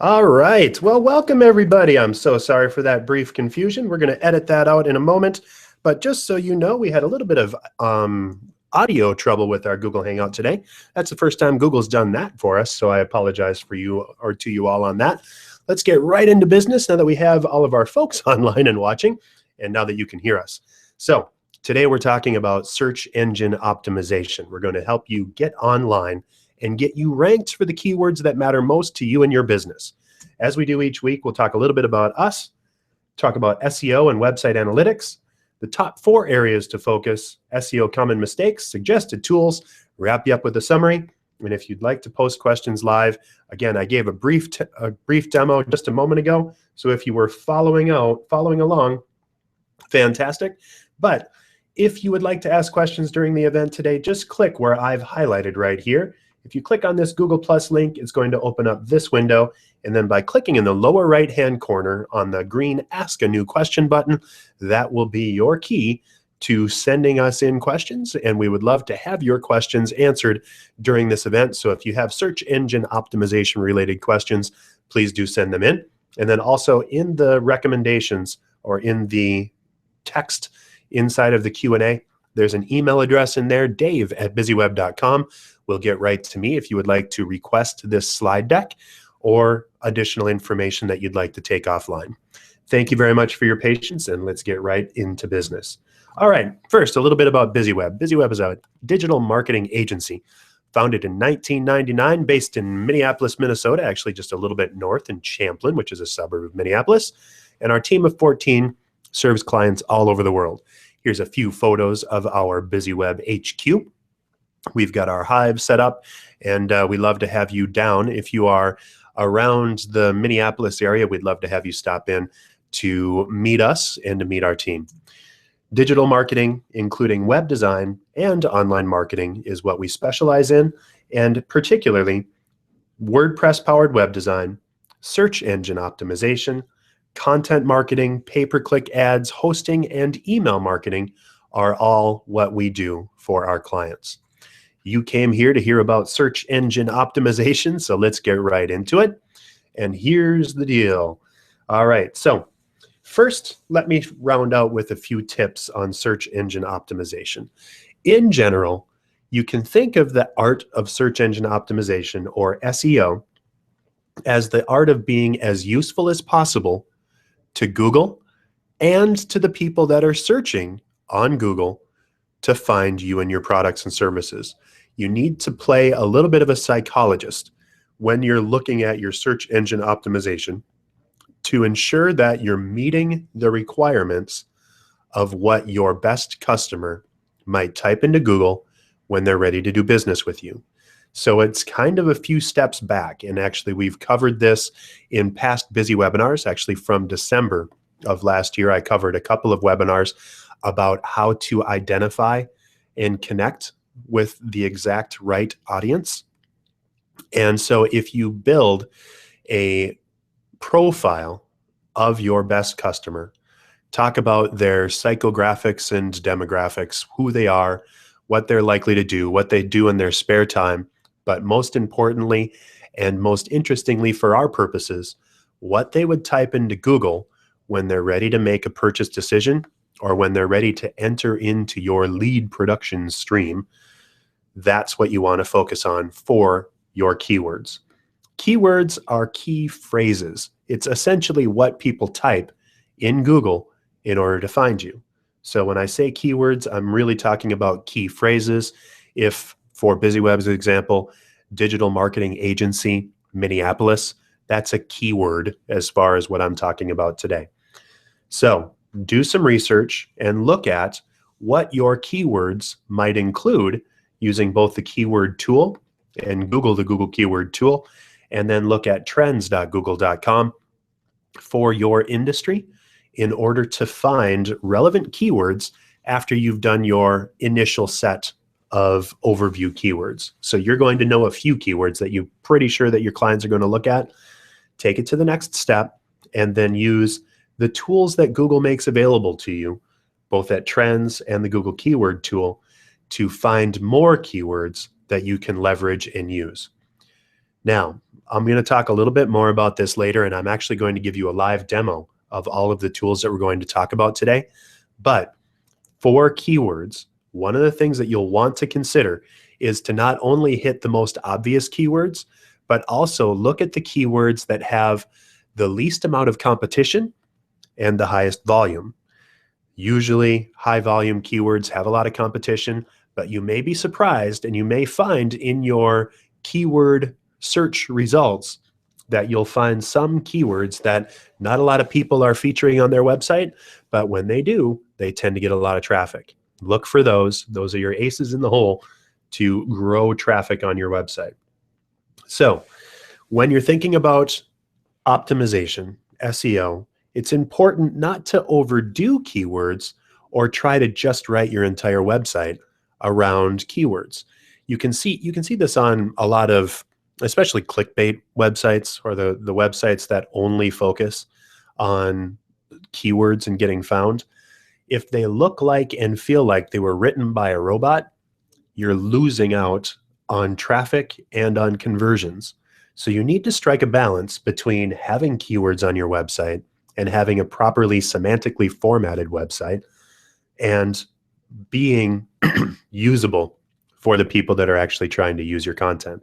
All right. Well, welcome everybody. I'm so sorry for that brief confusion. We're going to edit that out in a moment. But just so you know, we had a little bit of audio trouble with our Google Hangout today. That's the first time Google's done that for us, so I apologize for you or to you all on that. Let's get right into business now that we have all of our folks online and watching, and now that you can hear us. So today we're talking about search engine optimization. We're going to help you get online and get you ranked for the keywords that matter most to you and your business. As we do each week, we'll talk a little bit about us, talk about SEO and website analytics, the top 4 areas to focus, SEO common mistakes, suggested tools, wrap you up with a summary. And if you'd like to post questions live, again, I gave a brief demo just a moment ago. So if you were following along, fantastic. But if you would like to ask questions during the event today, just click where I've highlighted right here. If you click on this Google Plus link, it's going to open up this window. And then by clicking in the lower right-hand corner on the green Ask a New Question button, that will be your key to sending us in questions. And we would love to have your questions answered during this event. So if you have search engine optimization related questions, please do send them in. And then also in the recommendations or in the text inside of the Q&A, there's an email address in there, dave@bizzyweb.com. Will get right to me if you would like to request this slide deck or additional information that you'd like to take offline. Thank you very much for your patience, and let's get right into business. All right, first, a little bit about BizzyWeb. BizzyWeb is a digital marketing agency founded in 1999, based in Minneapolis, Minnesota, actually just a little bit north in Champlin, which is a suburb of Minneapolis. And our team of 14 serves clients all over the world. Here's a few photos of our BizzyWeb HQ. We've got our hive set up, and we'd love to have you down. If you are around the Minneapolis area, we'd love to have you stop in to meet us and to meet our team. Digital marketing, including web design and online marketing, is what we specialize in, and particularly WordPress-powered web design, search engine optimization, content marketing, pay-per-click ads, hosting, and email marketing are all what we do for our clients. You came here to hear about search engine optimization, so let's get right into it. And here's the deal. All right, so first, let me round out with a few tips on search engine optimization. In general, you can think of the art of search engine optimization, or SEO, as the art of being as useful as possible to Google and to the people that are searching on Google to find you and your products and services. You need to play a little bit of a psychologist when you're looking at your search engine optimization to ensure that you're meeting the requirements of what your best customer might type into Google when they're ready to do business with you. So it's kind of a few steps back, and actually we've covered this in past BizzyWebinars. Actually, from December of last year, I covered a couple of webinars about how to identify and connect with the exact right audience. And so if you build a profile of your best customer, talk about their psychographics and demographics, who they are, what they're likely to do, what they do in their spare time, but most importantly, and most interestingly for our purposes, what they would type into Google when they're ready to make a purchase decision or when they're ready to enter into your lead production stream. That's what you want to focus on for your keywords. Keywords are key phrases. It's essentially what people type in Google in order to find you. So when I say keywords, I'm really talking about key phrases. If, for BizzyWeb's example, digital marketing agency, Minneapolis, that's a keyword as far as what I'm talking about today. So do some research and look at what your keywords might include using both the keyword tool and Google, the Google keyword tool, and then look at trends.google.com for your industry in order to find relevant keywords after you've done your initial set of overview keywords. So you're going to know a few keywords that you're pretty sure that your clients are going to look at. Take it to the next step and then use the tools that Google makes available to you, both at Trends and the Google keyword tool, to find more keywords that you can leverage and use. Now, I'm going to talk a little bit more about this later, and I'm actually going to give you a live demo of all of the tools that we're going to talk about today. But for keywords, one of the things that you'll want to consider is to not only hit the most obvious keywords, but also look at the keywords that have the least amount of competition and the highest volume. Usually high volume keywords have a lot of competition, but you may be surprised and you may find in your keyword search results that you'll find some keywords that not a lot of people are featuring on their website, but when they do, they tend to get a lot of traffic. Look for those. Those are your aces in the hole to grow traffic on your website. So when you're thinking about optimization, SEO, it's important not to overdo keywords or try to just write your entire website around keywords. You can see this on a lot of, especially clickbait websites, or the websites that only focus on keywords and getting found. If they look like and feel like they were written by a robot, you're losing out on traffic and on conversions. So you need to strike a balance between having keywords on your website and having a properly semantically formatted website and being usable for the people that are actually trying to use your content.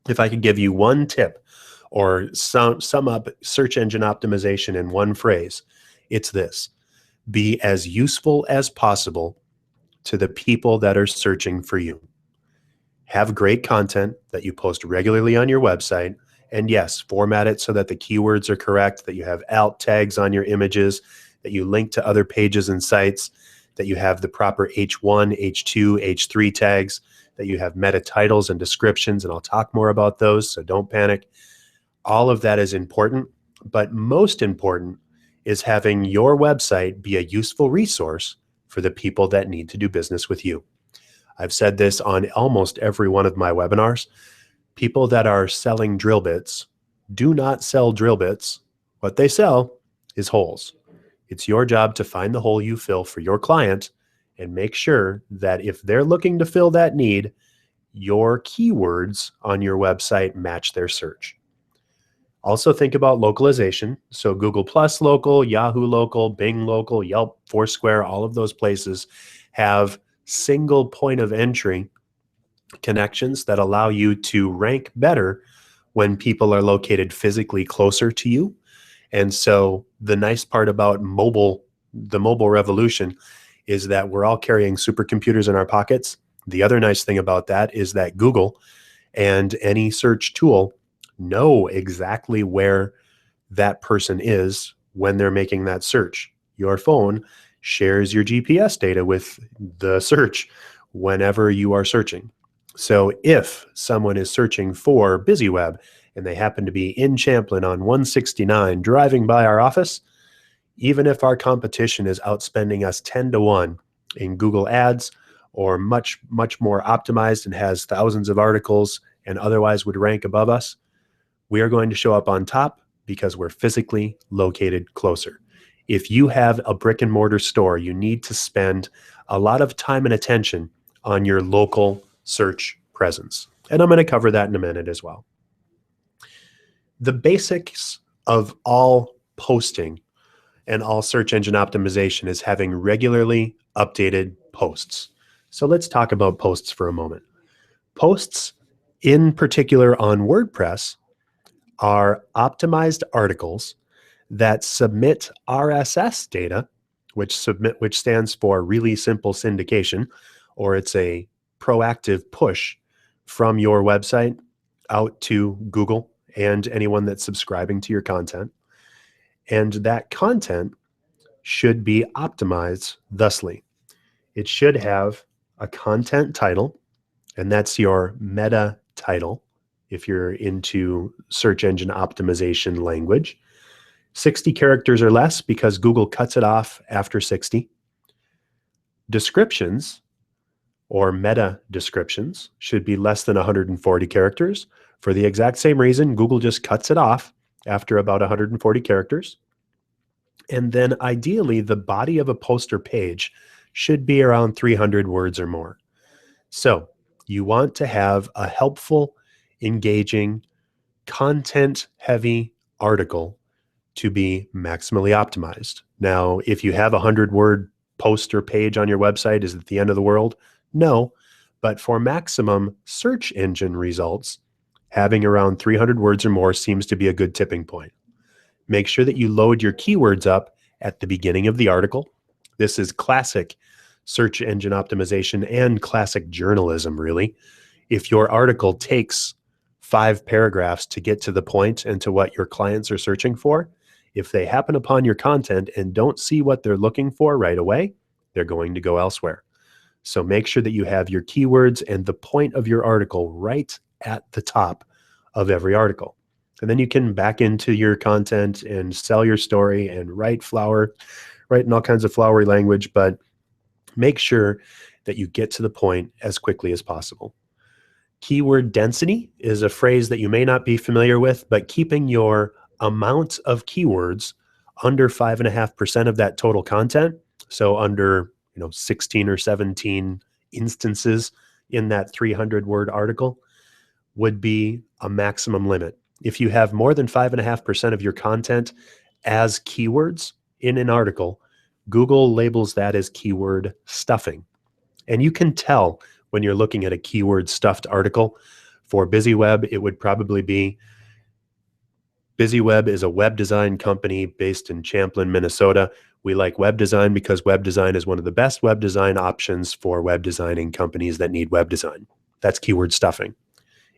If I could give you one tip or sum up search engine optimization in one phrase, it's this: be as useful as possible to the people that are searching for you. Have great content that you post regularly on your website. And yes, format it so that the keywords are correct, that you have alt tags on your images, that you link to other pages and sites, that you have the proper H1, H2, H3 tags, that you have meta titles and descriptions, and I'll talk more about those, so don't panic. All of that is important, but most important is having your website be a useful resource for the people that need to do business with you. I've said this on almost every one of my webinars. People that are selling drill bits do not sell drill bits. What they sell is holes. It's your job to find the hole you fill for your client and make sure that if they're looking to fill that need, your keywords on your website match their search. Also think about localization. So Google Plus local, Yahoo local, Bing local, Yelp, Foursquare, all of those places have single point of entry connections that allow you to rank better when people are located physically closer to you. And so the nice part about the mobile revolution is that we're all carrying supercomputers in our pockets. The other nice thing about that is that Google and any search tool know exactly where that person is when they're making that search. Your phone shares your GPS data with the search whenever you are searching. So if someone is searching for BizzyWeb and they happen to be in Champlin on 169 driving by our office, even if our competition is outspending us 10 to 1 in Google Ads or much more optimized and has thousands of articles and otherwise would rank above us, we are going to show up on top because we're physically located closer. If you have a brick and mortar store, you need to spend a lot of time and attention on your local search presence. And I'm going to cover that in a minute as well. The basics of all posting and all search engine optimization is having regularly updated posts. So let's talk about posts for a moment. Posts, in particular on WordPress, are optimized articles that submit RSS data, which stands for really simple syndication, or it's a proactive push from your website out to Google and anyone that's subscribing to your content. And that content should be optimized thusly. It should have a content title, and that's your meta title if you're into search engine optimization language. 60 characters or less because Google cuts it off after 60. Descriptions or meta descriptions should be less than 140 characters. For the exact same reason, Google just cuts it off after about 140 characters. And then ideally, the body of a post or page should be around 300 words or more. So you want to have a helpful, engaging content-heavy article to be maximally optimized. Now, if you have a 100-word post or page on your website, is it the end of the world? No, but for maximum search engine results, having around 300 words or more seems to be a good tipping point. Make sure that you load your keywords up at the beginning of the article. This is classic search engine optimization and classic journalism, really. If your article takes 5 paragraphs to get to the point and to what your clients are searching for, if they happen upon your content and don't see what they're looking for right away, they're going to go elsewhere. So make sure that you have your keywords and the point of your article right at the top of every article. And then you can back into your content and sell your story and write in all kinds of flowery language, but make sure that you get to the point as quickly as possible. Keyword density is a phrase that you may not be familiar with, but keeping your amount of keywords under 5.5% of that total content, so under 16 or 17 instances in that 300-word article, would be a maximum limit. If you have more than 5.5% of your content as keywords in an article, Google labels that as keyword stuffing. And you can tell when you're looking at a keyword stuffed article. For BizzyWeb, it would probably be BizzyWeb is a web design company based in Champlin, Minnesota. We like web design because web design is one of the best web design options for web designing companies that need web design. That's keyword stuffing.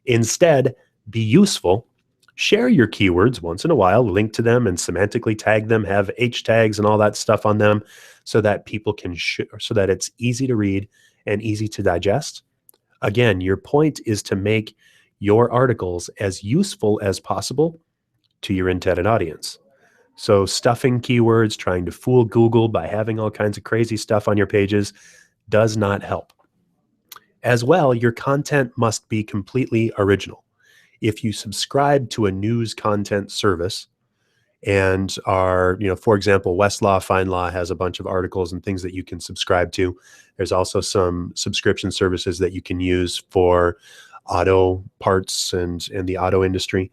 Instead, be useful. Share your keywords once in a while, link to them and semantically tag them, have H tags and all that stuff on them so that people can, so that it's easy to read and easy to digest. Again, your point is to make your articles as useful as possible to your intended audience. So stuffing keywords, trying to fool Google by having all kinds of crazy stuff on your pages does not help. As well, your content must be completely original. If you subscribe to a news content service and are, for example, Westlaw, FindLaw has a bunch of articles and things that you can subscribe to. There's also some subscription services that you can use for auto parts and the auto industry.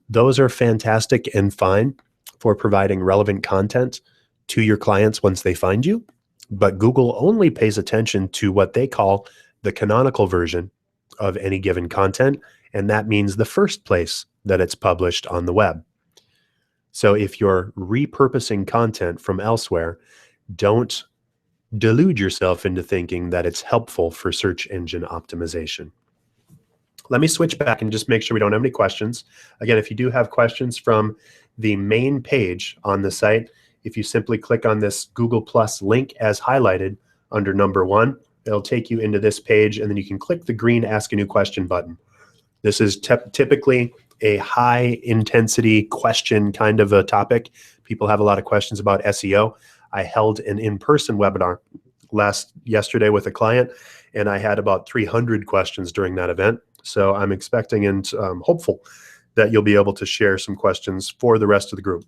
Those are fantastic and fine for providing relevant content to your clients once they find you, but Google only pays attention to what they call the canonical version of any given content, and that means the first place that it's published on the web. So if you're repurposing content from elsewhere, don't delude yourself into thinking that it's helpful for search engine optimization. Let me switch back and just make sure we don't have any questions. Again, if you do have questions from the main page on the site, if you simply click on this Google Plus link as highlighted under number 1, it'll take you into this page, and then you can click the green Ask a New Question button. This is typically a high intensity question kind of a topic. People have a lot of questions about SEO. I held an in-person webinar yesterday with a client, and I had about 300 questions during that event. So I'm expecting and hopeful that you'll be able to share some questions for the rest of the group.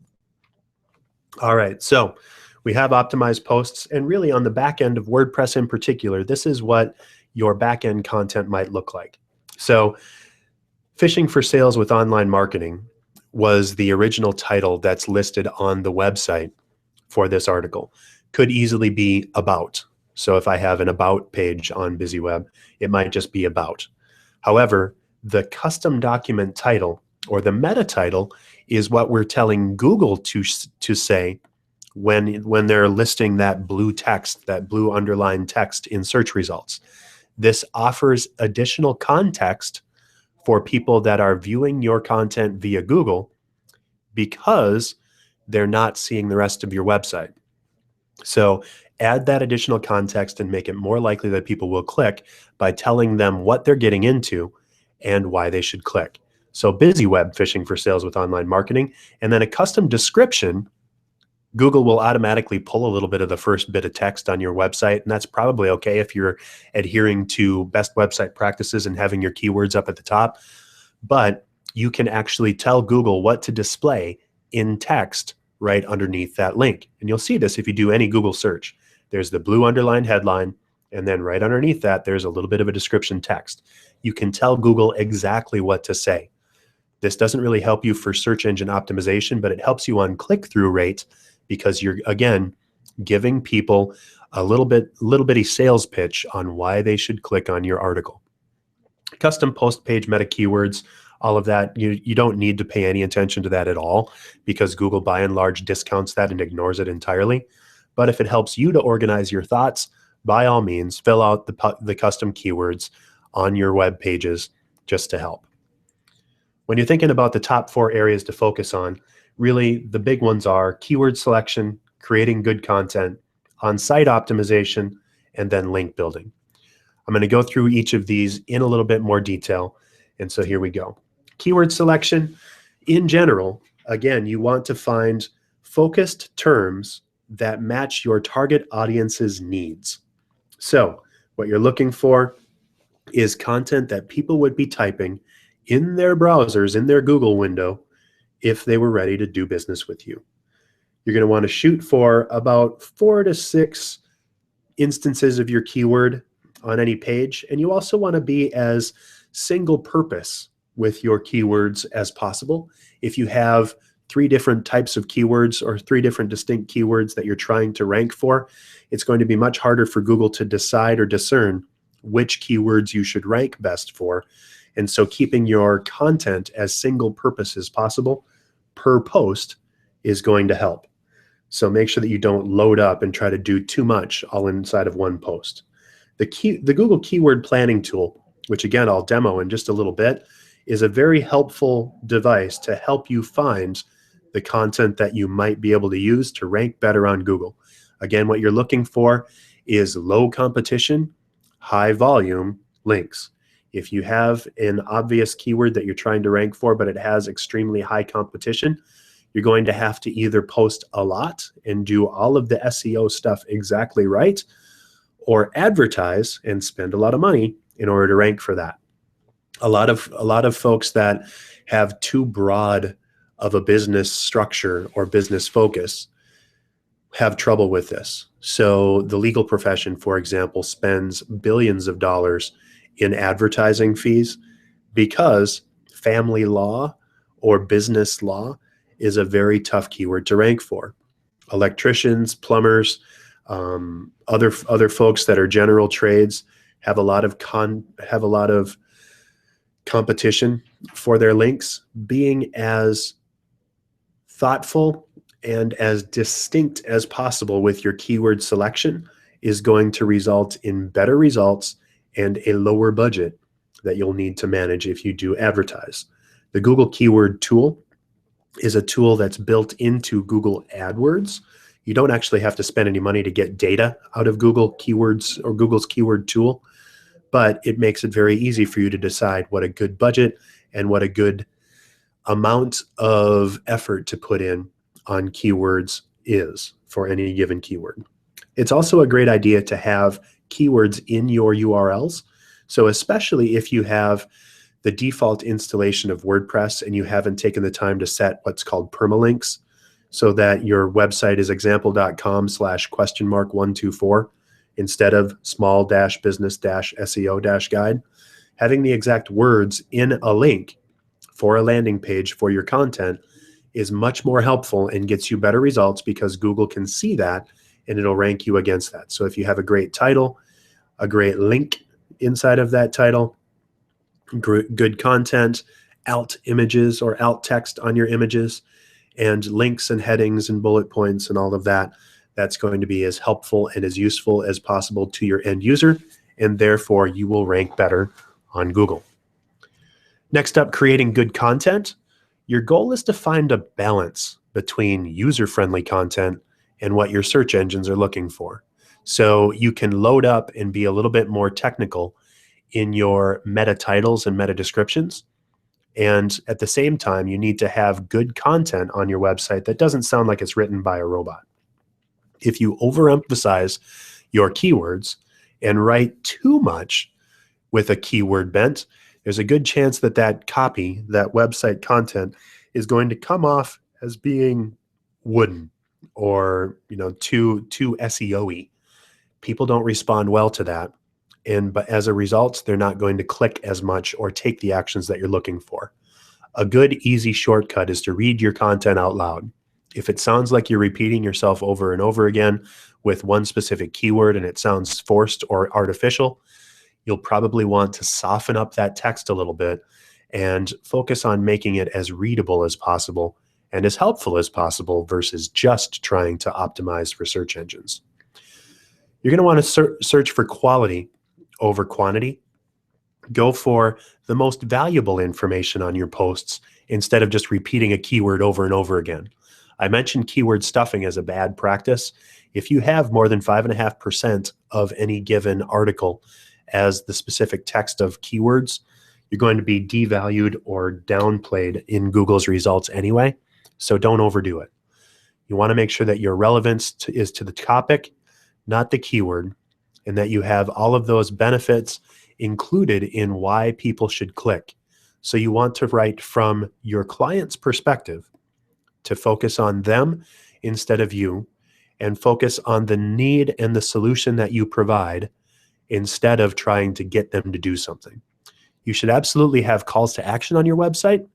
All right, so we have optimized posts, and really on the back end of WordPress in particular, this is what your back end content might look like. So Fishing for Sales with Online Marketing was the original title that's listed on the website for this article. Could easily be about. So if I have an about page on BizzyWeb, it might just be about. However, the custom document title or the meta title is what we're telling Google to say when they're listing that blue text, that blue underlined text in search results. This offers additional context for people that are viewing your content via Google because they're not seeing the rest of your website. So add that additional context and make it more likely that people will click by telling them what they're getting into and why they should click. So BizzyWeb, Fishing for Sales with Online Marketing, and then a custom description. Google will automatically pull a little bit of the first bit of text on your website, and that's probably okay if you're adhering to best website practices and having your keywords up at the top. But you can actually tell Google what to display in text right underneath that link. And you'll see this if you do any Google search. There's the blue underlined headline, and then right underneath that, there's a little bit of a description text. You can tell Google exactly what to say. This doesn't really help you for search engine optimization, but it helps you on click-through rate because you're, again, giving people a little bitty sales pitch on why they should click on your article. Custom post page meta keywords, all of that, you don't need to pay any attention to that at all because Google by and large discounts that and ignores it entirely. But if it helps you to organize your thoughts, by all means, fill out the custom keywords on your web pages just to help. When you're thinking about the top 4 areas to focus on, really the big ones are keyword selection, creating good content, on-site optimization, and then link building. I'm going to go through each of these in a little bit more detail. And so here we go. Keyword selection, in general, again, you want to find focused terms that match your target audience's needs. So what you're looking for is content that people would be typing in their browsers, in their Google window, if they were ready to do business with you. You're going to want to shoot for about 4 to 6 instances of your keyword on any page. And you also want to be as single purpose with your keywords as possible. If you have 3 different types of keywords or 3 different distinct keywords that you're trying to rank for, it's going to be much harder for Google to decide or discern which keywords you should rank best for. And so keeping your content as single purpose as possible per post is going to help. So make sure that you don't load up and try to do too much all inside of one post. The Google Keyword Planning tool, which again I'll demo in just a little bit, is a very helpful device to help you find the content that you might be able to use to rank better on Google. Again, what you're looking for is low competition, high volume links. If you have an obvious keyword that you're trying to rank for, but it has extremely high competition, you're going to have to either post a lot and do all of the SEO stuff exactly right, or advertise and spend a lot of money in order to rank for that. A lot of folks that have too broad of a business structure or business focus have trouble with this. So the legal profession, for example, spends billions of dollars in advertising fees because family law or business law is a very tough keyword to rank for. Electricians, plumbers, other folks that are general trades have a lot of competition for their links. Being as thoughtful and as distinct as possible with your keyword selection is going to result in better results and a lower budget that you'll need to manage if you do advertise. The Google Keyword Tool is a tool that's built into Google AdWords. You don't actually have to spend any money to get data out of Google Keywords or Google's Keyword Tool, but it makes it very easy for you to decide what a good budget and what a good amount of effort to put in on keywords is for any given keyword. It's also a great idea to have keywords in your URLs. So especially if you have the default installation of WordPress and you haven't taken the time to set what's called permalinks so that your website is example.com/?124 instead of small-business-SEO-guide, having the exact words in a link for a landing page for your content is much more helpful and gets you better results because Google can see that and it'll rank you against that. So if you have a great title, a great link inside of that title, good content, alt images or alt text on your images, and links and headings and bullet points and all of that, that's going to be as helpful and as useful as possible to your end user, and therefore you will rank better on Google. Next up, creating good content. Your goal is to find a balance between user-friendly content and what your search engines are looking for. So you can load up and be a little bit more technical in your meta titles and meta descriptions. And at the same time, you need to have good content on your website that doesn't sound like it's written by a robot. If you overemphasize your keywords and write too much with a keyword bent, there's a good chance that that copy, that website content, is going to come off as being wooden or too SEO-y. People don't respond well to that, but as a result, they're not going to click as much or take the actions that you're looking for. A good, easy shortcut is to read your content out loud. If it sounds like you're repeating yourself over and over again with one specific keyword and it sounds forced or artificial, you'll probably want to soften up that text a little bit and focus on making it as readable as possible and as helpful as possible versus just trying to optimize for search engines. You're going to want to search for quality over quantity. Go for the most valuable information on your posts instead of just repeating a keyword over and over again. I mentioned keyword stuffing as a bad practice. If you have more than 5.5% of any given article as the specific text of keywords, you're going to be devalued or downplayed in Google's results anyway, so don't overdo it. You want to make sure that your relevance is to the topic, not the keyword, and that you have all of those benefits included in why people should click. So you want to write from your client's perspective, to focus on them instead of you, and focus on the need and the solution that you provide instead of trying to get them to do something. You should absolutely have calls to action on your website,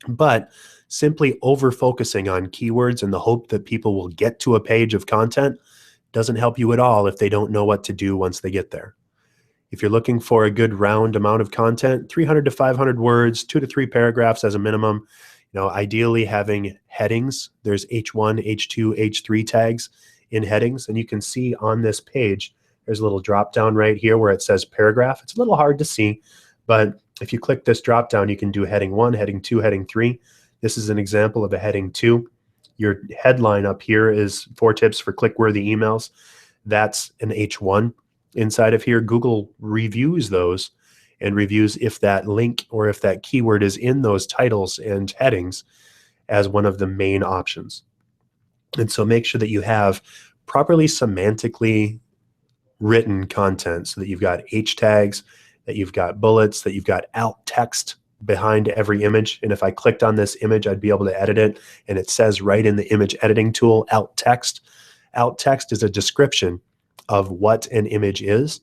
but simply over-focusing on keywords in the hope that people will get to a page of content doesn't help you at all if they don't know what to do once they get there. If you're looking for a good round amount of content, 300 to 500 words, 2 to 3 paragraphs as a minimum, ideally having headings. There's H1, H2, H3 tags in headings, and you can see on this page, there's a little drop down right here where it says paragraph. It's a little hard to see, but if you click this drop down, you can do heading 1, heading 2, heading 3. This is an example of a heading 2. Your headline up here is 4 tips for click-worthy emails. That's an H1. Inside of here, Google reviews those and reviews if that link or if that keyword is in those titles and headings as one of the main options. And so make sure that you have properly semantically written content so that you've got H tags, that you've got bullets, that you've got alt text behind every image. And if I clicked on this image, I'd be able to edit it. And it says right in the image editing tool, alt text. Alt text is a description of what an image is.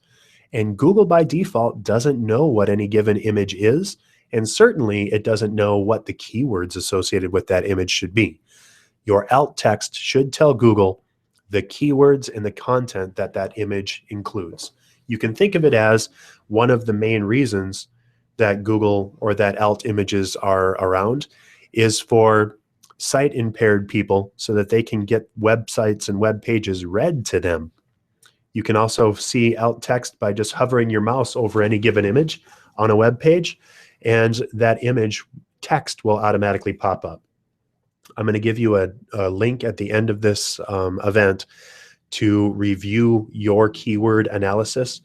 And Google by default doesn't know what any given image is. And certainly it doesn't know what the keywords associated with that image should be. Your alt text should tell Google the keywords and the content that that image includes. You can think of it as one of the main reasons that Google or that alt images are around is for sight impaired people so that they can get websites and web pages read to them. You can also see alt text by just hovering your mouse over any given image on a web page, and that image text will automatically pop up. I'm going to give you a link at the end of this event to review your keyword analysis.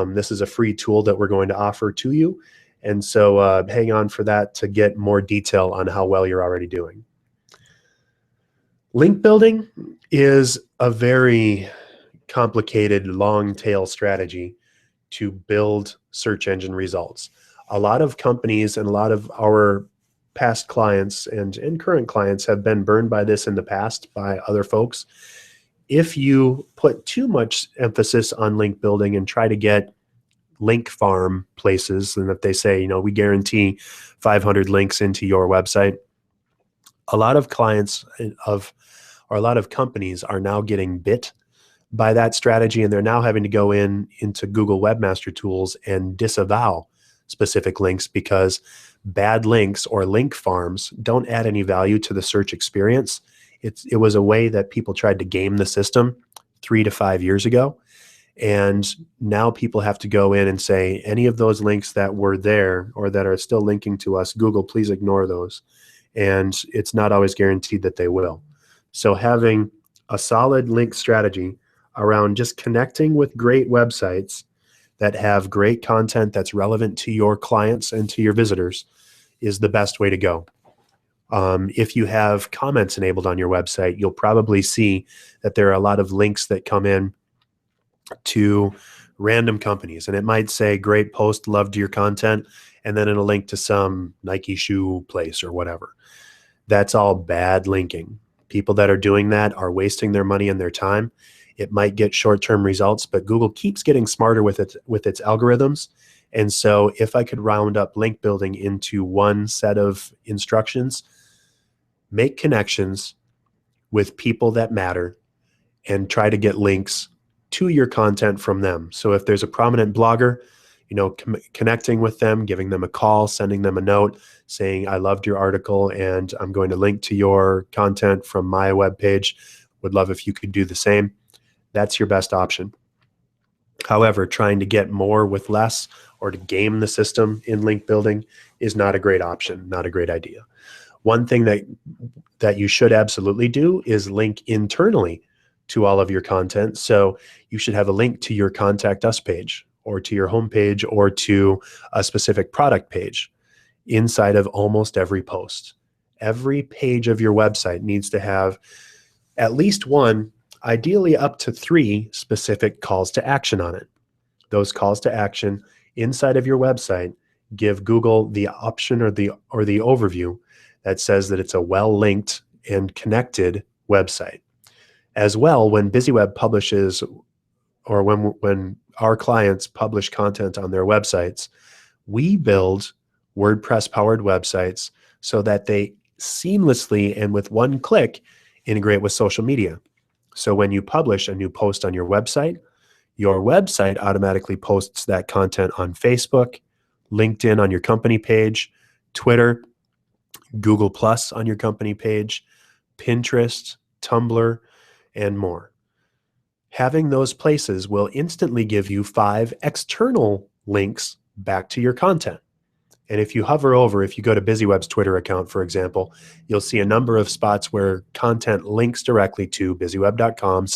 This is a free tool that we're going to offer to you. And so hang on for that to get more detail on how well you're already doing. Link building is a very complicated, long tail strategy to build search engine results. A lot of companies and a lot of our past clients and current clients have been burned by this in the past by other folks. If you put too much emphasis on link building and try to get link farm places, and if they say, we guarantee 500 links into your website, a lot of clients or a lot of companies are now getting bit by that strategy, and they're now having to go into Google Webmaster Tools and disavow specific links because bad links or link farms don't add any value to the search experience. It was a way that people tried to game the system 3 to 5 years ago. And now people have to go in and say, any of those links that were there or that are still linking to us, Google, please ignore those. And it's not always guaranteed that they will. So having a solid link strategy around just connecting with great websites that have great content that's relevant to your clients and to your visitors is the best way to go. If you have comments enabled on your website, you'll probably see that there are a lot of links that come in to random companies. And it might say, great post, loved your content, and then it'll link to some Nike shoe place or whatever. That's all bad linking. People that are doing that are wasting their money and their time. It might get short-term results, but Google keeps getting smarter with its algorithms, And so if I could round up link building into one set of instructions, make connections with people that matter and try to get links to your content from them. So if there's a prominent blogger, connecting with them, giving them a call, sending them a note saying, I loved your article and I'm going to link to your content from my webpage. Would love if you could do the same. That's your best option. However, trying to get more with less or to game the system in link building is not a great option, not a great idea. One thing that you should absolutely do is link internally to all of your content. So you should have a link to your Contact Us page or to your homepage or to a specific product page inside of almost every post. Every page of your website needs to have at least one, ideally up to 3 specific calls to action on it. Those calls to action inside of your website give Google the option or the overview that says that it's a well-linked and connected website. As well, when BizzyWeb publishes or when our clients publish content on their websites, we build WordPress-powered websites so that they seamlessly and with one click integrate with social media. So when you publish a new post on your website automatically posts that content on Facebook, LinkedIn on your company page, Twitter, Google Plus on your company page, Pinterest, Tumblr, and more. Having those places will instantly give you 5 external links back to your content. And if you hover over, if you go to BizzyWeb's Twitter account, for example, you'll see a number of spots where content links directly to BizzyWeb.com/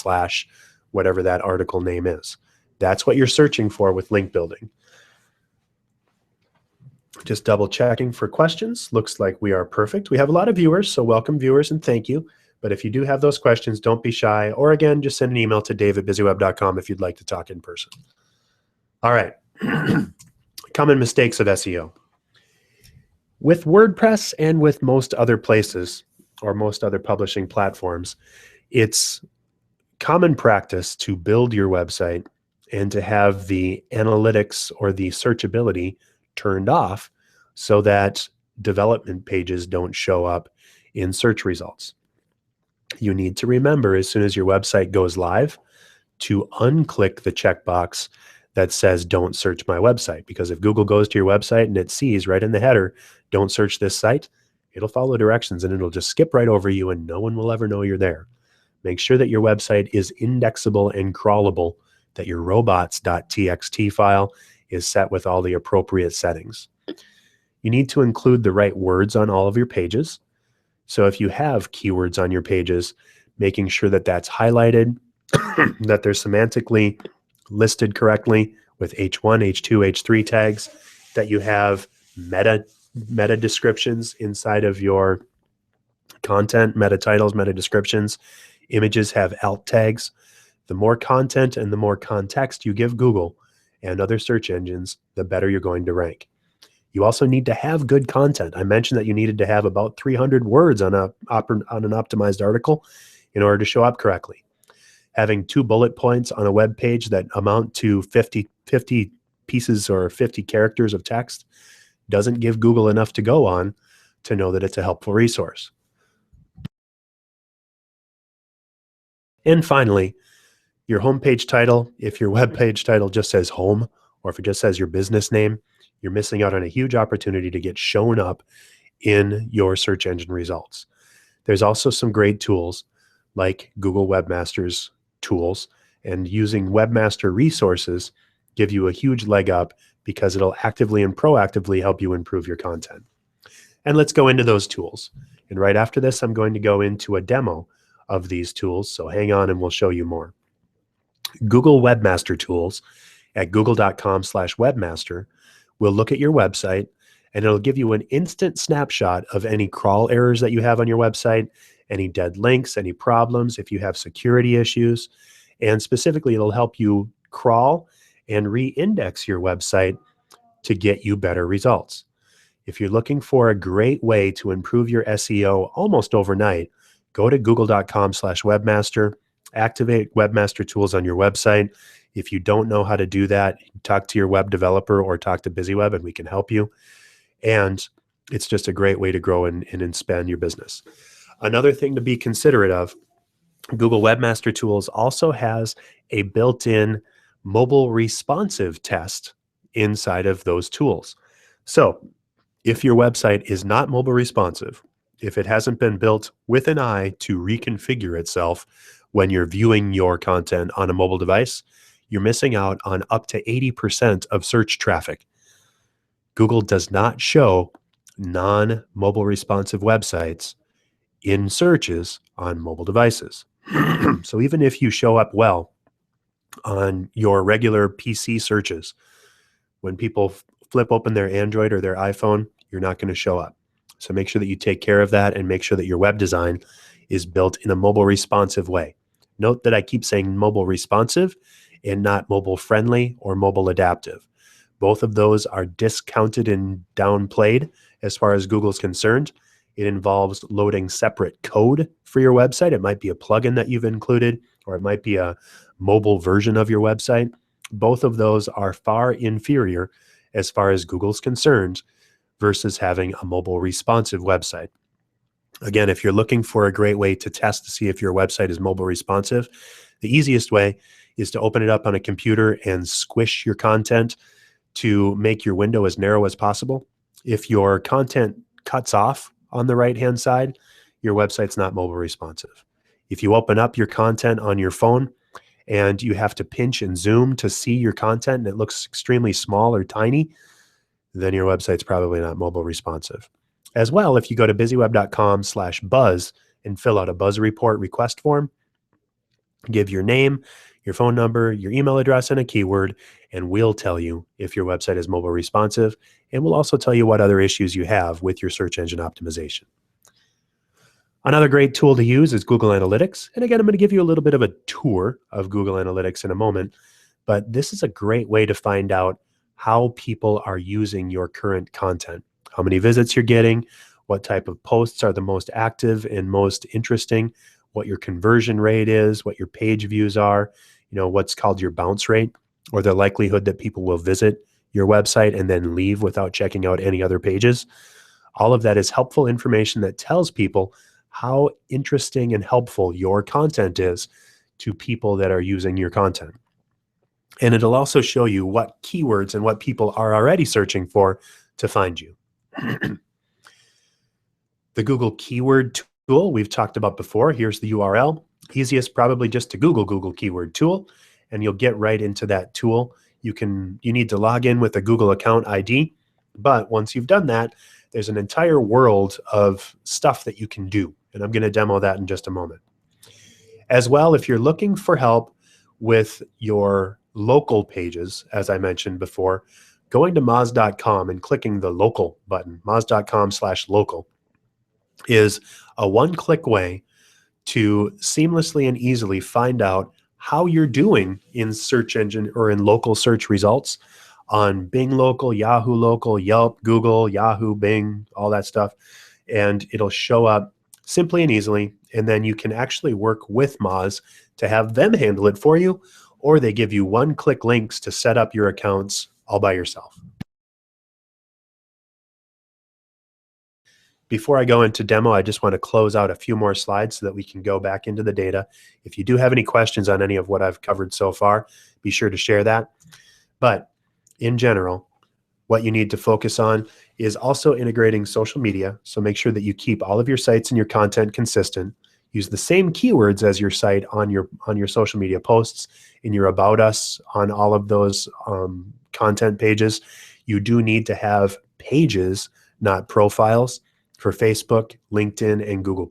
whatever that article name is. That's what you're searching for with link building. Just double checking for questions. Looks like we are perfect. We have a lot of viewers, so welcome viewers and thank you. But if you do have those questions, don't be shy. Or again, just send an email to dave@BizzyWeb.com if you'd like to talk in person. All right. Common mistakes of SEO. With WordPress and with most other places or most other publishing platforms, it's common practice to build your website and to have the analytics or the searchability turned off so that development pages don't show up in search results. You need to remember as soon as your website goes live to unclick the checkbox that says don't search my website, because if Google goes to your website and it sees right in the header, don't search this site, it'll follow directions and it'll just skip right over you and no one will ever know you're there. Make sure that your website is indexable and crawlable, that your robots.txt file is set with all the appropriate settings. You need to include the right words on all of your pages. So if you have keywords on your pages, making sure that that's highlighted, that they're semantically listed correctly with H1, H2, H3 tags, that you have meta descriptions inside of your content, meta titles, meta descriptions. Images have alt tags. The more content and the more context you give Google and other search engines, the better you're going to rank. You also need to have good content. I mentioned that you needed to have about 300 words on an optimized article in order to show up correctly. Having 2 bullet points on a web page that amount to 50 pieces or 50 characters of text doesn't give Google enough to go on to know that it's a helpful resource. And finally, your homepage title. If your web page title just says home, or if it just says your business name, you're missing out on a huge opportunity to get shown up in your search engine results. There's also some great tools like Google Webmaster's Tools, and using Webmaster resources give you a huge leg up because it'll actively and proactively help you improve your content. And let's go into those tools. And right after this, I'm going to go into a demo of these tools. So hang on and we'll show you more. Google Webmaster Tools at google.com/webmaster will look at your website and it'll give you an instant snapshot of any crawl errors that you have on your website, any dead links, any problems, if you have security issues, and specifically it'll help you crawl and re-index your website to get you better results. If you're looking for a great way to improve your SEO almost overnight, go to google.com/webmaster, activate Webmaster Tools on your website. If you don't know how to do that, talk to your web developer or talk to BizzyWeb and we can help you. And it's just a great way to grow and expand your business. Another thing to be considerate of, Google Webmaster Tools also has a built-in mobile responsive test inside of those tools. So if your website is not mobile responsive, if it hasn't been built with an eye to reconfigure itself when you're viewing your content on a mobile device, you're missing out on up to 80% of search traffic. Google does not show non-mobile responsive websites in searches on mobile devices. So even if you show up well on your regular PC searches, when people flip open their Android or their iPhone, you're not going to show up. So make sure that you take care of that and make sure that your web design is built in a mobile responsive way. Note that I keep saying mobile responsive and not mobile friendly or mobile adaptive. Both of those are discounted and downplayed as far as Google's concerned. It involves loading separate code for your website. It might be a plugin that you've included, or it might be a mobile version of your website. Both of those are far inferior as far as Google's concerned versus having a mobile responsive website. Again, if you're looking for a great way to test to see if your website is mobile responsive, the easiest way is to open it up on a computer and squish your content to make your window as narrow as possible. If your content cuts off on the right-hand side, your website's not mobile responsive. If you open up your content on your phone and you have to pinch and zoom to see your content and it looks extremely small or tiny, then your website's probably not mobile responsive. As well, if you go to BizzyWeb.com/buzz and fill out a buzz report request form, give your name, your phone number, your email address, and a keyword, and we'll tell you if your website is mobile responsive, and we'll also tell you what other issues you have with your search engine optimization. Another great tool to use is Google Analytics. And again, I'm going to give you a little bit of a tour of Google Analytics in a moment, but this is a great way to find out how people are using your current content, how many visits you're getting, what type of posts are the most active and most interesting, what your conversion rate is, what your page views are, what's called your bounce rate, or the likelihood that people will visit your website and then leave without checking out any other pages. All of that is helpful information that tells people how interesting and helpful your content is to people that are using your content. And it'll also show you what keywords and what people are already searching for to find you. The Google Keyword Tool we've talked about before. Here's the URL. Easiest probably just to Google Keyword Tool, and you'll get right into that tool. You need to log in with a Google account ID, but once you've done that, there's an entire world of stuff that you can do, and I'm going to demo that in just a moment. As well, if you're looking for help with your local pages, as I mentioned before, going to Moz.com and clicking the local button, Moz.com/local, is a one-click way to seamlessly and easily find out how you're doing in search engine or in local search results on Bing Local, Yahoo Local, Yelp, Google, Yahoo, Bing, all that stuff. And it'll show up simply and easily. And then you can actually work with Moz to have them handle it for you, or they give you one-click links to set up your accounts all by yourself. Before I go into demo, I just want to close out a few more slides so that we can go back into the data. If you do have any questions on any of what I've covered so far, be sure to share that. But in general, what you need to focus on is also integrating social media. So make sure that you keep all of your sites and your content consistent. Use the same keywords as your site on your social media posts, in your About Us, on all of those content pages. You do need to have pages, not profiles, for Facebook, LinkedIn, and Google+.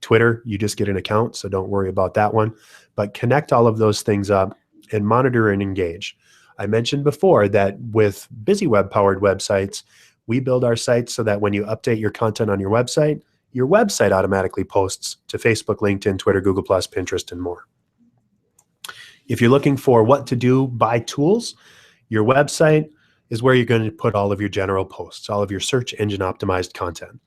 Twitter, you just get an account, so don't worry about that one. But connect all of those things up and monitor and engage. I mentioned before that with BizzyWeb-powered websites, we build our sites so that when you update your content on your website automatically posts to Facebook, LinkedIn, Twitter, Google+, Pinterest, and more. If you're looking for what to do by tools, your website is where you're going to put all of your general posts, all of your search engine optimized content.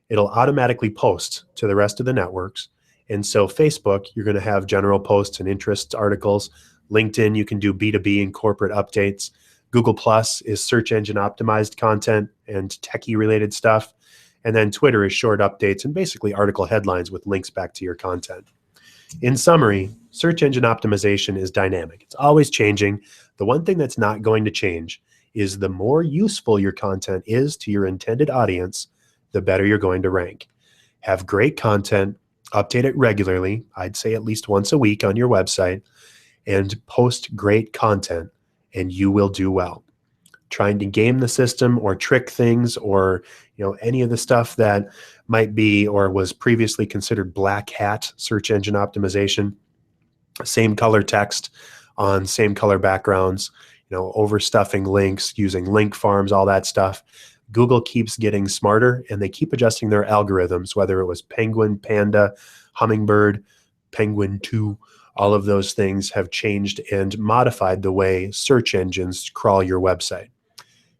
It'll automatically post to the rest of the networks. And so Facebook, you're going to have general posts and interests articles. LinkedIn, you can do B2B and corporate updates. Google Plus is search engine optimized content and techie related stuff. And then Twitter is short updates and basically article headlines with links back to your content. In summary, search engine optimization is dynamic. It's always changing. The one thing that's not going to change is the more useful your content is to your intended audience, the better you're going to rank. Have great content, update it regularly, I'd say at least once a week on your website, and post great content, and you will do well. Trying to game the system or trick things or any of the stuff that might be or was previously considered black hat search engine optimization, same color text on same color backgrounds, overstuffing links, using link farms, all that stuff. Google keeps getting smarter and they keep adjusting their algorithms, whether it was Penguin, Panda, Hummingbird, Penguin 2, all of those things have changed and modified the way search engines crawl your website.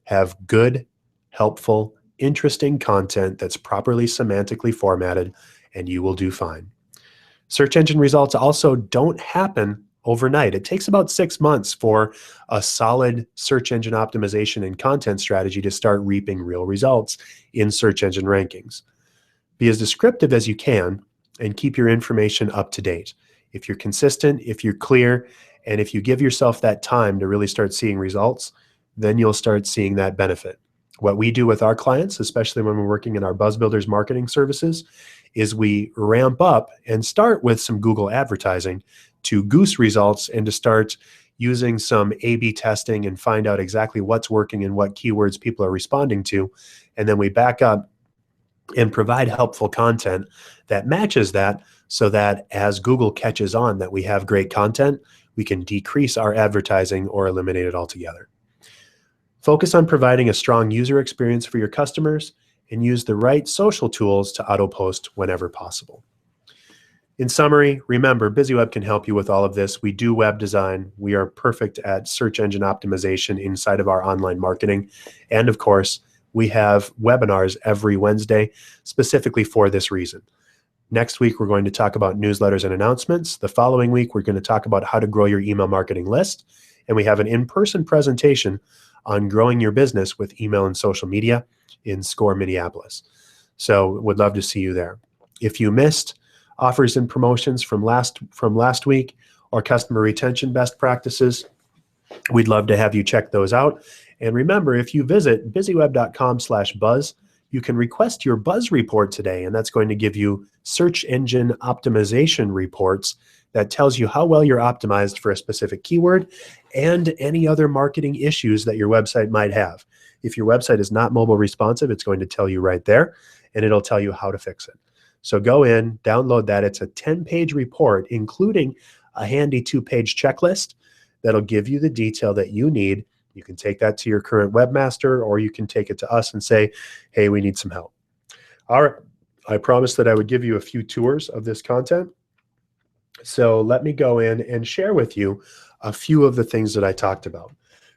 Have good, helpful, interesting content that's properly semantically formatted, and you will do fine. Search engine results also don't happen overnight. It takes about 6 months for a solid search engine optimization and content strategy to start reaping real results in search engine rankings. Be as descriptive as you can and keep your information up to date. If you're consistent, if you're clear, and if you give yourself that time to really start seeing results, then you'll start seeing that benefit. What we do with our clients, especially when we're working in our Buzz Builders marketing services, is we ramp up and start with some Google advertising to goose results and to start using some A/B testing and find out exactly what's working and what keywords people are responding to. And then we back up and provide helpful content that matches that so that as Google catches on that we have great content, we can decrease our advertising or eliminate it altogether. Focus on providing a strong user experience for your customers and use the right social tools to auto-post whenever possible. In summary, remember, BizzyWeb can help you with all of this. We do web design. We are perfect at search engine optimization inside of our online marketing. And of course, we have webinars every Wednesday specifically for this reason. Next week, we're going to talk about newsletters and announcements. The following week, we're going to talk about how to grow your email marketing list. And we have an in-person presentation on growing your business with email and social media in SCORE, Minneapolis. So would love to see you there. If you missed offers and promotions from last week or customer retention best practices, we'd love to have you check those out. And remember, if you visit BizzyWeb.com/buzz, you can request your Buzz report today, and that's going to give you search engine optimization reports that tells you how well you're optimized for a specific keyword and any other marketing issues that your website might have. If your website is not mobile responsive, it's going to tell you right there, and it'll tell you how to fix it. So go in, download that. It's a 10-page report, including a handy 2-page checklist that'll give you the detail that you need. You can take that to your current webmaster, or you can take it to us and say, hey, we need some help. All right, I promised that I would give you a few tours of this content. So let me go in and share with you a few of the things that I talked about.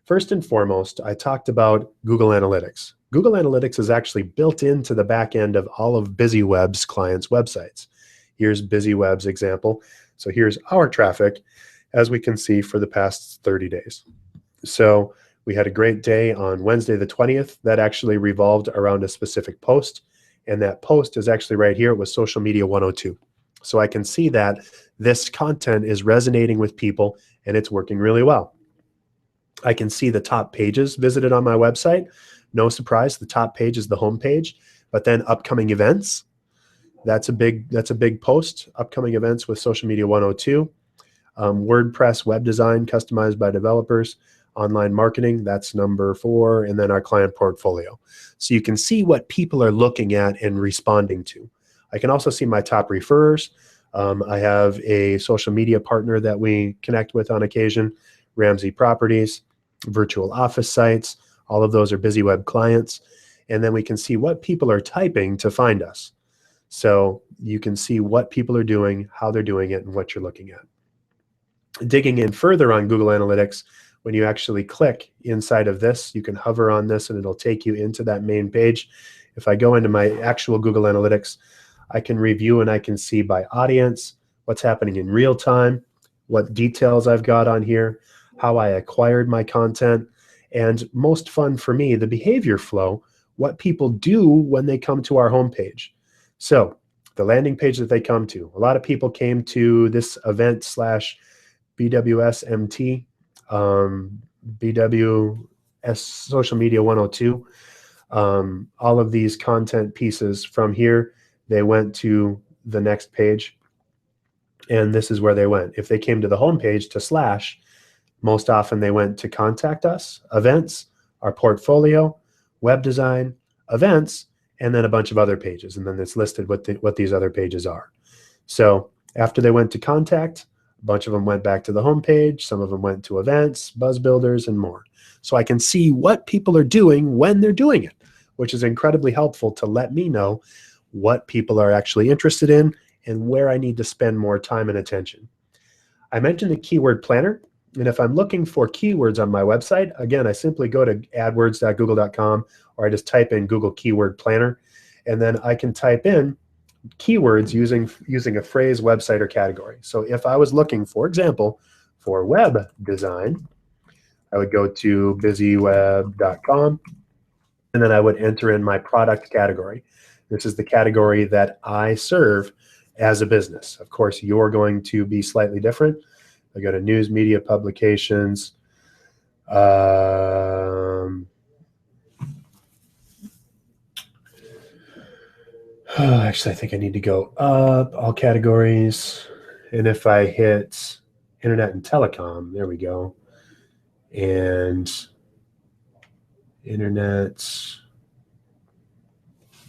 First and foremost, I talked about Google Analytics. Google Analytics is actually built into the back end of all of BizzyWeb's clients' websites. Here's BizzyWeb's example. So here's our traffic, as we can see, for the past 30 days. So we had a great day on Wednesday the 20th that actually revolved around a specific post. And that post is actually right here. It was Social Media 102. So I can see that this content is resonating with people and it's working really well. I can see the top pages visited on my website. No surprise, the top page is the home page, but then upcoming events, that's a big post. Upcoming events with Social Media 102. WordPress web design customized by developers. Online marketing, that's number 4, and then our client portfolio. So you can see what people are looking at and responding to. I can also see my top referrers. I have a social media partner that we connect with on occasion, Ramsey Properties, virtual office sites. All of those are BizzyWeb clients. And then we can see what people are typing to find us. So you can see what people are doing, how they're doing it, and what you're looking at. Digging in further on Google Analytics, when you actually click inside of this, you can hover on this and it'll take you into that main page. If I go into my actual Google Analytics, I can review and I can see by audience, what's happening in real time, what details I've got on here, how I acquired my content, and most fun for me, the behavior flow, what people do when they come to our homepage. So the landing page that they come to, a lot of people came to this event slash BWSMT, BWS Social Media 102. All of these content pieces from here, they went to the next page, and this is where they went. If they came to the homepage to slash, most often they went to contact us, events, our portfolio, web design, events, and then a bunch of other pages. And then it's listed what these other pages are. So after they went to contact, a bunch of them went back to the homepage. Some of them went to events, buzz builders, and more. So I can see what people are doing when they're doing it, which is incredibly helpful to let me know what people are actually interested in and where I need to spend more time and attention. I mentioned the keyword planner. And if I'm looking for keywords on my website, again, I simply go to adwords.google.com, or I just type in Google Keyword Planner, and then I can type in keywords using a phrase, website, or category. So if I was looking, for example, for web design, I would go to BizzyWeb.com, and then I would enter in my product category. This is the category that I serve as a business. Of course, you're going to be slightly different. I go to news, media, publications. Actually, I think I need to go up, all categories. And if I hit internet and telecom, there we go. And internet,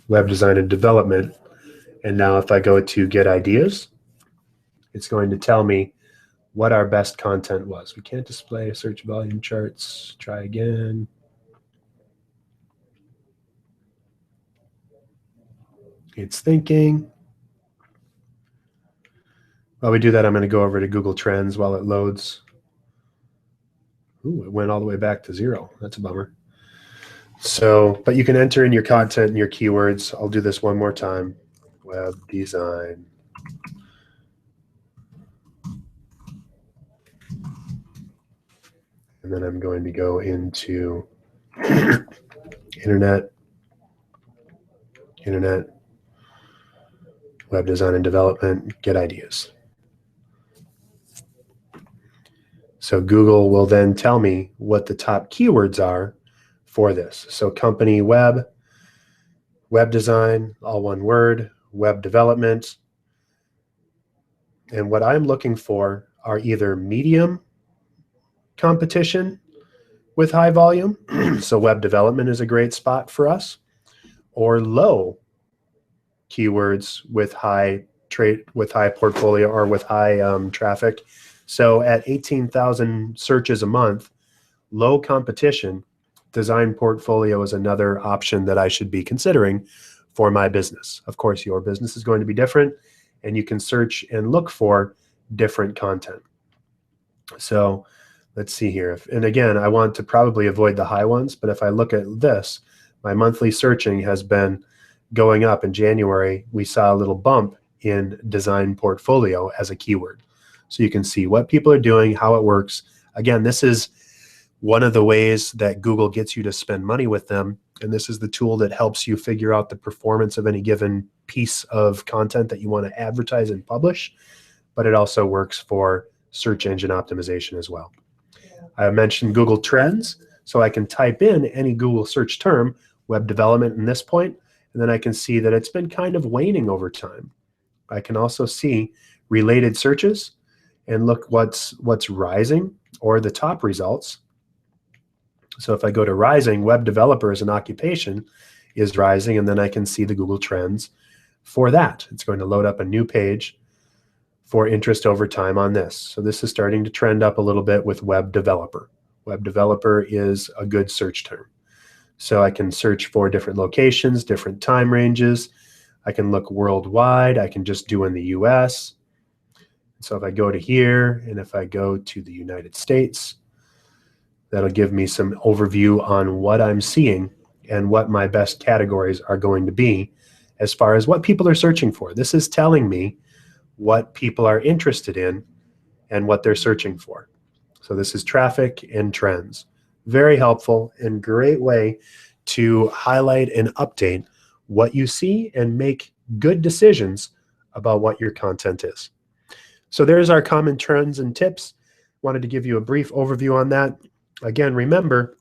web design and development. And now if I go to get ideas, it's going to tell me what our best content was. We can't display search volume charts. Try again. It's thinking. While we do that, I'm going to go over to Google Trends while it loads. Ooh, it went all the way back to 0. That's a bummer. So, but you can enter in your content and your keywords. I'll do this one more time. Web design. And then I'm going to go into internet, web design and development, get ideas. So Google will then tell me what the top keywords are for this. So company web, web design, all one word, web development. And what I'm looking for are either medium competition with high volume, so web development is a great spot for us, or low keywords with high portfolio or with high traffic. So at 18,000 searches a month, low competition, design portfolio is another option that I should be considering for my business. Of course, your business is going to be different, and you can search and look for different content. So let's see here. And again, I want to probably avoid the high ones, but if I look at this, my monthly searching has been going up. In January, we saw a little bump in design portfolio as a keyword. So you can see what people are doing, how it works. Again, this is one of the ways that Google gets you to spend money with them. And this is the tool that helps you figure out the performance of any given piece of content that you want to advertise and publish. But it also works for search engine optimization as well. I mentioned Google Trends, so I can type in any Google search term, web development in this point, and then I can see that it's been kind of waning over time. I can also see related searches and look what's rising or the top results. So if I go to rising, web developer as an occupation is rising, and then I can see the Google Trends for that. It's going to load up a new page for interest over time on this. So this is starting to trend up a little bit with web developer. Web developer is a good search term. So I can search for different locations, different time ranges. I can look worldwide. I can just do in the US. So if I go to here, and if I go to the United States, that'll give me some overview on what I'm seeing and what my best categories are going to be as far as what people are searching for. This is telling me what people are interested in and what they're searching for. So this is traffic and trends. Very helpful and great way to highlight and update what you see and make good decisions about what your content is. So there's our common trends and tips. Wanted to give you a brief overview on that. Again, remember,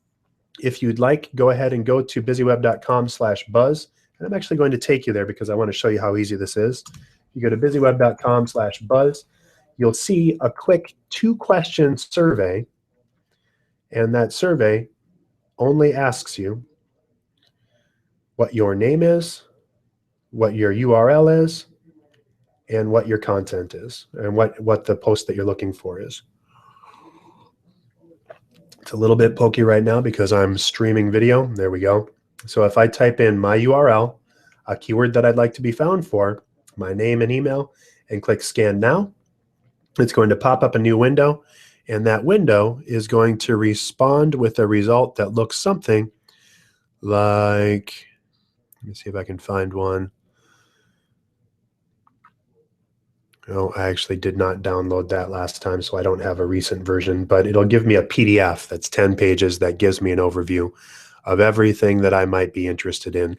if you'd like, go ahead and go to BizzyWeb.com/buzz. And I'm actually going to take you there because I want to show you how easy this is. You go to BizzyWeb.com/buzz. You'll see a quick 2-question survey. And that survey only asks you what your name is, what your URL is, and what your content is, and what the post that you're looking for is. It's a little bit pokey right now because I'm streaming video. There we go. So if I type in my URL, a keyword that I'd like to be found for, my name and email, and click Scan Now, it's going to pop up a new window, and that window is going to respond with a result that looks something like, let me see if I can find one. Oh, I actually did not download that last time, so I don't have a recent version, but it'll give me a PDF that's 10 pages that gives me an overview of everything that I might be interested in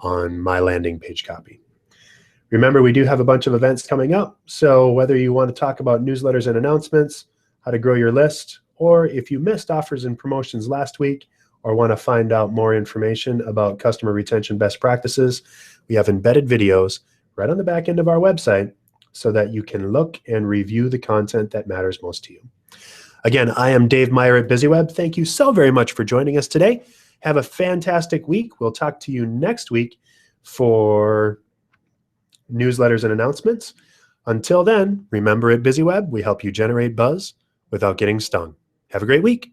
on my landing page copy. Remember, we do have a bunch of events coming up, so whether you want to talk about newsletters and announcements, how to grow your list, or if you missed offers and promotions last week or want to find out more information about customer retention best practices, we have embedded videos right on the back end of our website so that you can look and review the content that matters most to you. Again, I am Dave Meyer at BizzyWeb. Thank you so very much for joining us today. Have a fantastic week. We'll talk to you next week for newsletters and announcements. Until then, remember, at BizzyWeb, we help you generate buzz without getting stung. Have a great week.